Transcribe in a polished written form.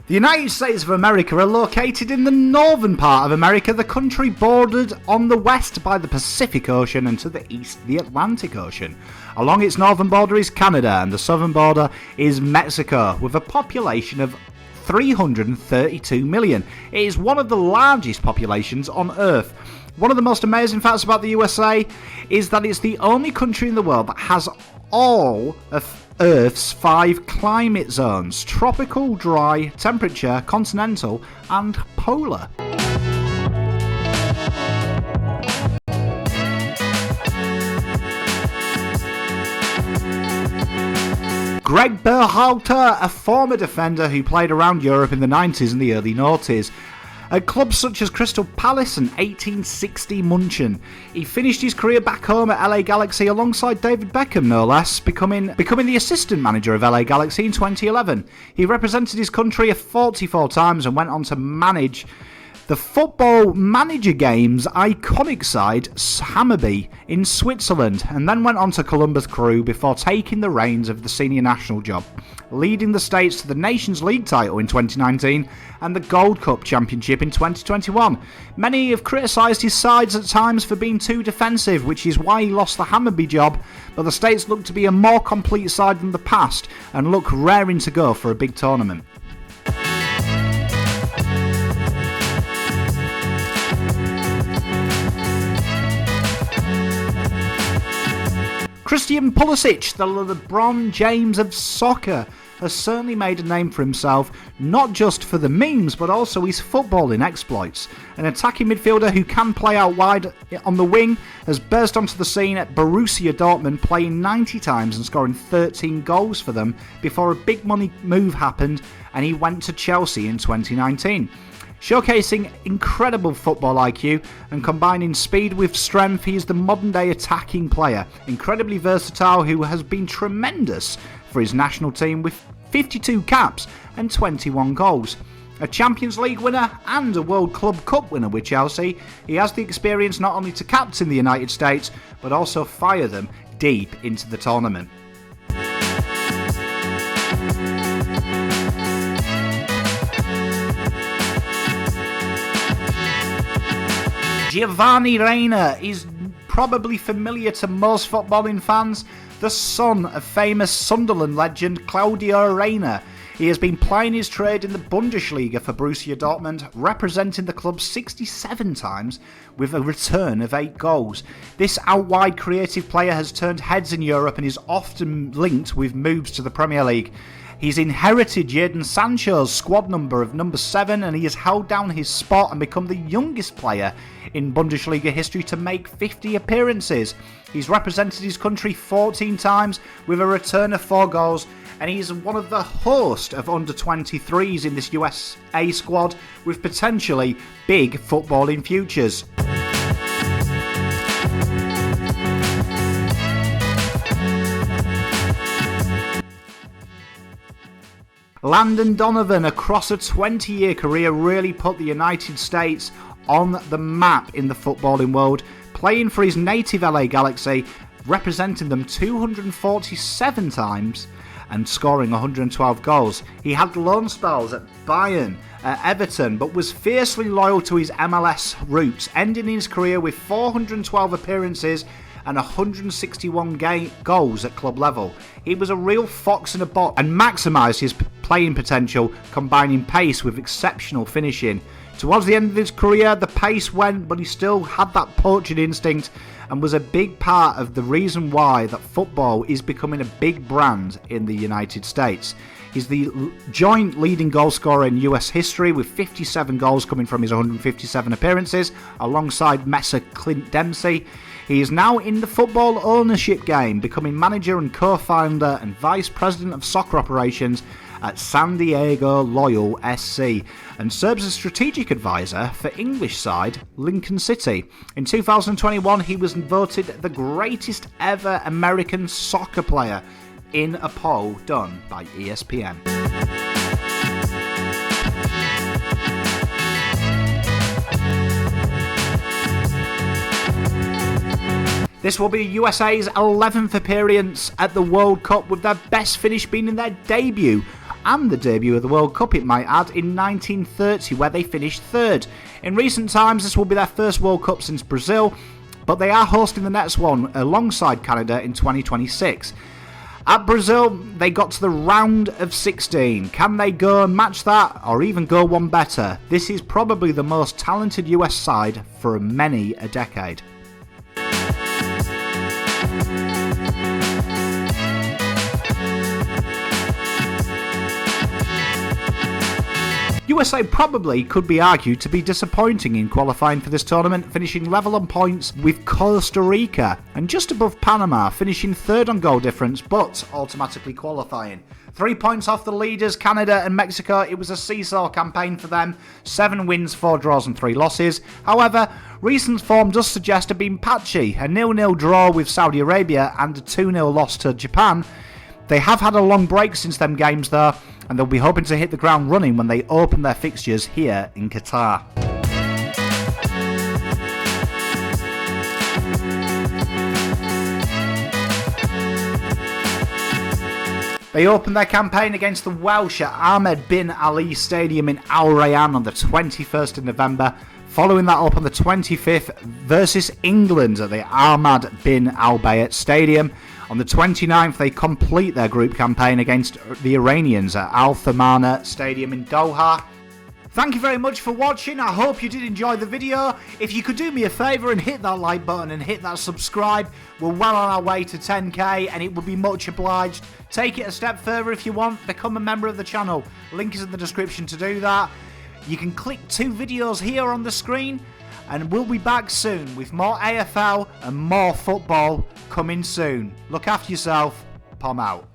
The United States of America are located in the northern part of America, the country bordered on the west by the Pacific Ocean and to the east the Atlantic Ocean. Along its northern border is Canada and the southern border is Mexico, with a population of 332 million. It is one of the largest populations on Earth. One of the most amazing facts about the USA is that it's the only country in the world that has all of Earth's 5 climate zones: tropical, dry, temperature, continental and polar. Greg Berhalter, a former defender who played around Europe in the 90s and the early noughties. At clubs such as Crystal Palace and 1860 München. He finished his career back home at LA Galaxy alongside David Beckham, no less, becoming the assistant manager of LA Galaxy in 2011. He represented his country 44 times and went on to manage the Football Manager Games' iconic side, Hammarby, in Switzerland, and then went on to Columbus Crew before taking the reins of the senior national job, leading the States to the Nations League title in 2019 and the Gold Cup Championship in 2021. Many have criticised his sides at times for being too defensive, which is why he lost the Hammarby job, but the States look to be a more complete side than the past and look raring to go for a big tournament. Christian Pulisic, the LeBron James of soccer, has certainly made a name for himself, not just for the memes, but also his footballing exploits. An attacking midfielder who can play out wide on the wing has burst onto the scene at Borussia Dortmund, playing 90 times and scoring 13 goals for them before a big money move happened and he went to Chelsea in 2019. Showcasing incredible football IQ and combining speed with strength, he is the modern day attacking player, incredibly versatile, who has been tremendous for his national team with 52 caps and 21 goals. A Champions League winner and a World Club Cup winner with Chelsea, he has the experience not only to captain the United States but also fire them deep into the tournament. Giovanni Reina is probably familiar to most footballing fans, the son of famous Sunderland legend Claudio Reina. He has been plying his trade in the Bundesliga for Borussia Dortmund, representing the club 67 times with a return of 8 goals. This out-wide creative player has turned heads in Europe and is often linked with moves to the Premier League. He's inherited Jadon Sancho's squad number of number 7 and he has held down his spot and become the youngest player in Bundesliga history to make 50 appearances. He's represented his country 14 times with a return of 4 goals and he's one of the host of under-23s in this USA squad with potentially big footballing futures. Landon Donovan, across a 20-year career, really put the United States on the map in the footballing world, playing for his native LA Galaxy, representing them 247 times and scoring 112 goals. He had loan spells at Bayern, Everton, but was fiercely loyal to his MLS roots, ending his career with 412 appearances and 161 goals at club level. He was a real fox in a box and maximised his playing potential, combining pace with exceptional finishing. Towards the end of his career, the pace went, but he still had that poaching instinct and was a big part of the reason why that football is becoming a big brand in the United States. He's the joint leading goal scorer in US history, with 57 goals coming from his 157 appearances, alongside Messer Clint Dempsey. He is now in the football ownership game, becoming manager and co-founder and vice president of soccer operations at San Diego Loyal SC, and serves as strategic advisor for English side Lincoln City. In 2021, he was voted the greatest ever American soccer player in a poll done by ESPN. This will be USA's 11th appearance at the World Cup, with their best finish being in their debut and the debut of the World Cup, it might add, in 1930, where they finished third. In recent times, this will be their first World Cup since Brazil, but they are hosting the next one alongside Canada in 2026. At Brazil, they got to the round of 16. Can they go and match that, or even go one better? This is probably the most talented US side for many a decade. USA probably could be argued to be disappointing in qualifying for this tournament, finishing level on points with Costa Rica and just above Panama, finishing third on goal difference but automatically qualifying. 3 points off the leaders, Canada and Mexico. It was a seesaw campaign for them, 7 wins, 4 draws and 3 losses. However, recent form does suggest a been patchy, a 0-0 draw with Saudi Arabia and a 2-0 loss to Japan. They have had a long break since them games though, and they'll be hoping to hit the ground running when they open their fixtures here in Qatar. They opened their campaign against the Welsh at Ahmed bin Ali Stadium in Al Rayyan on the 21st of November, following that up on the 25th versus England at the Ahmad bin Al Bayat Stadium. On the 29th, they complete their group campaign against the Iranians at Al Thumana Stadium in Doha. Thank you very much for watching. I hope you did enjoy the video. If you could do me a favour and hit that like button and hit that subscribe, we're well on our way to 10k and it would be much obliged. Take it a step further if you want. Become a member of the channel. Link is in the description to do that. You can click 2 videos here on the screen. And we'll be back soon with more AFL and more football coming soon. Look after yourself. Pom out.